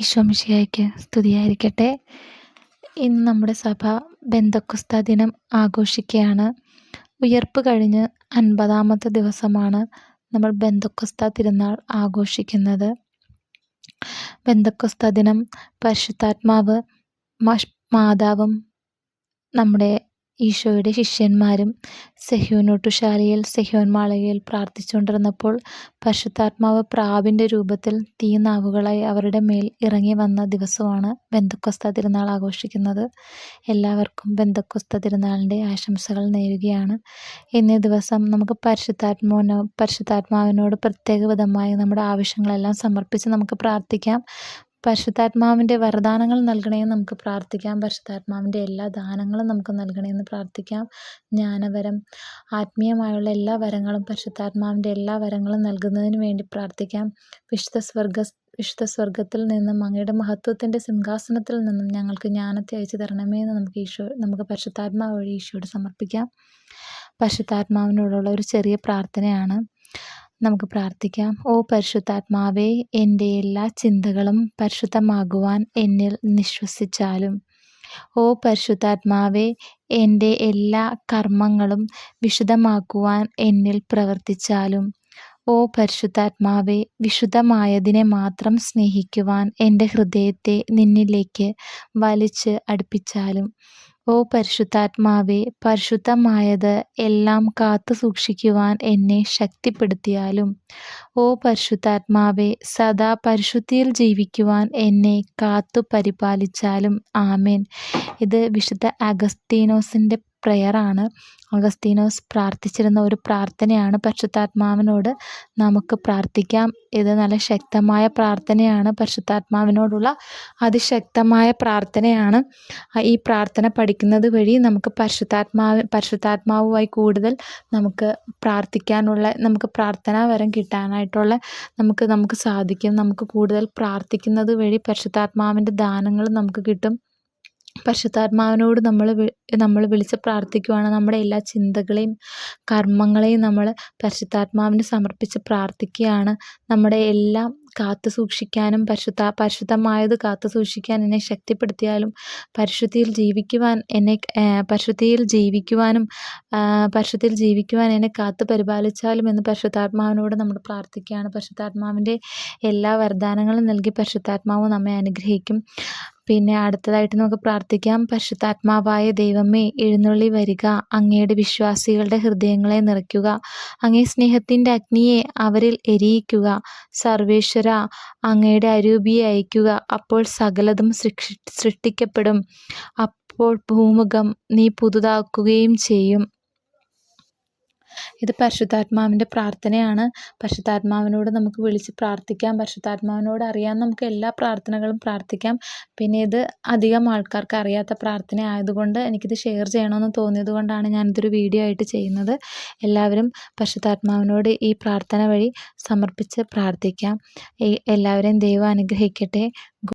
ഈശോ മിശിഹായ്ക്ക് സ്തുതിയായിരിക്കട്ടെ. ഇന്ന് നമ്മുടെ സഭ ബെന്തക്കൊസ്താ ദിനം ആഘോഷിക്കുകയാണ്. ഉയർപ്പ് കഴിഞ്ഞ് 50-ാമത്തെ ദിവസമാണ് നമ്മൾ ബെന്തക്കൊസ്താ തിരുനാൾ ആഘോഷിക്കുന്നത്. ബെന്തക്കൊസ്താ ദിനം പരിശുദ്ധാത്മാവ് മാതാവും നമ്മുടെ ഈശോയുടെ ശിഷ്യന്മാരും സെഹ്യോൻ മാളികയിൽ പ്രാർത്ഥിച്ചുകൊണ്ടിരുന്നപ്പോൾ പരിശുദ്ധാത്മാവ് പ്രാവിൻ്റെ രൂപത്തിൽ തീനാവുകളായി അവരുടെ മേൽ ഇറങ്ങി വന്ന ദിവസമാണ് ബെന്തക്കൊസ്താ തിരുനാൾ ആഘോഷിക്കുന്നത്. എല്ലാവർക്കും ബെന്തക്കൊസ്താ തിരുനാളിൻ്റെ ആശംസകൾ നേരുകയാണ്. ഇന്നേ ദിവസം നമുക്ക് പരിശുദ്ധാത്മാവിനോട് പ്രത്യേക വിധമായി നമ്മുടെ ആവശ്യങ്ങളെല്ലാം സമർപ്പിച്ച് നമുക്ക് പ്രാർത്ഥിക്കാം. പരിശുദ്ധാത്മാവിൻ്റെ വരദാനങ്ങൾ നൽകണമെന്ന് നമുക്ക് പ്രാർത്ഥിക്കാം. പരിശുദ്ധാത്മാവിൻ്റെ എല്ലാ ദാനങ്ങളും നമുക്ക് നൽകണമെന്ന് പ്രാർത്ഥിക്കാം. ജ്ഞാനവരം, ആത്മീയമായുള്ള എല്ലാ വരങ്ങളും പരിശുദ്ധാത്മാവിൻ്റെ എല്ലാ വരങ്ങളും നൽകുന്നതിന് വേണ്ടി പ്രാർത്ഥിക്കാം. വിശുദ്ധ സ്വർഗത്തിൽ നിന്നും അങ്ങയുടെ മഹത്വത്തിൻ്റെ സിംഹാസനത്തിൽ നിന്നും ഞങ്ങൾക്ക് ജ്ഞാനത്തെ അയച്ചു തരണമേ എന്ന് നമുക്ക് പരിശുദ്ധാത്മാവ് വഴി ഈശോയോട് സമർപ്പിക്കാം. പരിശുദ്ധാത്മാവിനോടുള്ള ഒരു ചെറിയ പ്രാർത്ഥനയാണ്. നമുക്ക് പ്രാർത്ഥിക്കാം. ഓ പരിശുദ്ധാത്മാവേ, എൻ്റെ എല്ലാ ചിന്തകളും പരിശുദ്ധമാകുവാൻ എന്നിൽ നിശ്വസിച്ചാലും. ഓ പരിശുദ്ധാത്മാവേ, എൻ്റെ എല്ലാ കർമ്മങ്ങളും വിശുദ്ധമാക്കുവാൻ എന്നിൽ പ്രവർത്തിച്ചാലും. ഓ പരിശുദ്ധാത്മാവേ, വിശുദ്ധമായതിനെ മാത്രം സ്നേഹിക്കുവാൻ എൻ്റെ ഹൃദയത്തെ നിന്നിലേക്ക് വലിച്ച് അടുപ്പിച്ചാലും. ഓ പരിശുദ്ധാത്മാവേ, പരിശുദ്ധമായത് എല്ലാം കാത്തു സൂക്ഷിക്കുവാൻ എന്നെ ശക്തിപ്പെടുത്തിയാലും. ഓ പരിശുദ്ധാത്മാവേ, സദാ പരിശുദ്ധിയിൽ ജീവിക്കുവാൻ എന്നെ കാത്തു പരിപാലിച്ചാലും. ആമേൻ. ഇത് വിശുദ്ധ അഗസ്തീനോസിൻ്റെ പ്രയറാണ്. അഗസ്തീനോസ് പ്രാർത്ഥിച്ചിരുന്ന ഒരു പ്രാർത്ഥനയാണ്. പരിശുദ്ധാത്മാവിനോട് നമുക്ക് പ്രാർത്ഥിക്കാം. ഇത് നല്ല ശക്തമായ പ്രാർത്ഥനയാണ്. പരിശുദ്ധാത്മാവിനോടുള്ള അതിശക്തമായ പ്രാർത്ഥനയാണ്. ഈ പ്രാർത്ഥന പഠിക്കുന്നത് വഴി നമുക്ക് പരിശുദ്ധാത്മാവുമായി കൂടുതൽ നമുക്ക് നമുക്ക് പ്രാർത്ഥനാ വരം കിട്ടാനായിട്ടുള്ള നമുക്ക് സാധിക്കും. നമുക്ക് കൂടുതൽ പ്രാർത്ഥിക്കുന്നത് വഴി പരിശുദ്ധാത്മാവിൻ്റെ ദാനങ്ങൾ നമുക്ക് കിട്ടും. പരിശുദ്ധാത്മാവിനോട് നമ്മൾ വിളിച്ച് പ്രാർത്ഥിക്കുകയാണ്. നമ്മുടെ എല്ലാ ചിന്തകളെയും കർമ്മങ്ങളെയും നമ്മൾ പരിശുദ്ധാത്മാവിന് സമർപ്പിച്ച് പ്രാർത്ഥിക്കുകയാണ്. നമ്മുടെ എല്ലാം കാത്തു സൂക്ഷിക്കാനും പരിശുദ്ധമായത് കാത്തു സൂക്ഷിക്കാൻ എന്നെ ശക്തിപ്പെടുത്തിയാലും, പരിശുദ്ധിയിൽ ജീവിക്കുവാൻ എന്നെ കാത്തു പരിപാലിച്ചാലും എന്ന് പരിശുദ്ധാത്മാവിനോട് നമ്മൾ പ്രാർത്ഥിക്കുകയാണ്. പരിശുദ്ധാത്മാവിൻ്റെ എല്ലാ വരദാനങ്ങളും നൽകി പരിശുദ്ധാത്മാവ് നമ്മെ അനുഗ്രഹിക്കും. പിന്നെ അടുത്തതായിട്ട് നമുക്ക് പ്രാർത്ഥിക്കാം. പരിശുദ്ധാത്മാവായ ദൈവമേ, എഴുന്നള്ളി വരിക. അങ്ങയുടെ വിശ്വാസികളുടെ ഹൃദയങ്ങളെ നിറയ്ക്കുക. അങ്ങേ സ്നേഹത്തിൻ്റെ അഗ്നിയെ അവരിൽ എരിയിക്കുക. സർവേശ്വര, അങ്ങയുടെ അരൂപിയെ അയക്കുക. അപ്പോൾ സകലതും സൃഷ്ടിക്കപ്പെടും. അപ്പോൾ ഭൂമുഖം നീ പുതുതാക്കുകയും ചെയ്യും. ഇത് പരിശുദ്ധാത്മാവിൻ്റെ പ്രാർത്ഥനയാണ്. പരിശുദ്ധാത്മാവിനോട് നമുക്ക് വിളിച്ച് പ്രാർത്ഥിക്കാം. പരിശുദ്ധാത്മാവിനോട് അറിയാവുന്ന നമുക്ക് എല്ലാ പ്രാർത്ഥനകളും പ്രാർത്ഥിക്കാം. പിന്നെ ഇത് അധികം ആൾക്കാർക്ക് അറിയാത്ത പ്രാർത്ഥന ആയതുകൊണ്ട് എനിക്കിത് ഷെയർ ചെയ്യണമെന്ന് തോന്നിയത് കൊണ്ടാണ് ഞാനിതൊരു വീഡിയോ ആയിട്ട് ചെയ്യുന്നത്. എല്ലാവരും പരിശുദ്ധാത്മാവിനോട് ഈ പ്രാർത്ഥന വഴി സമർപ്പിച്ച് പ്രാർത്ഥിക്കാം. എല്ലാവരെയും ദൈവം അനുഗ്രഹിക്കട്ടെ.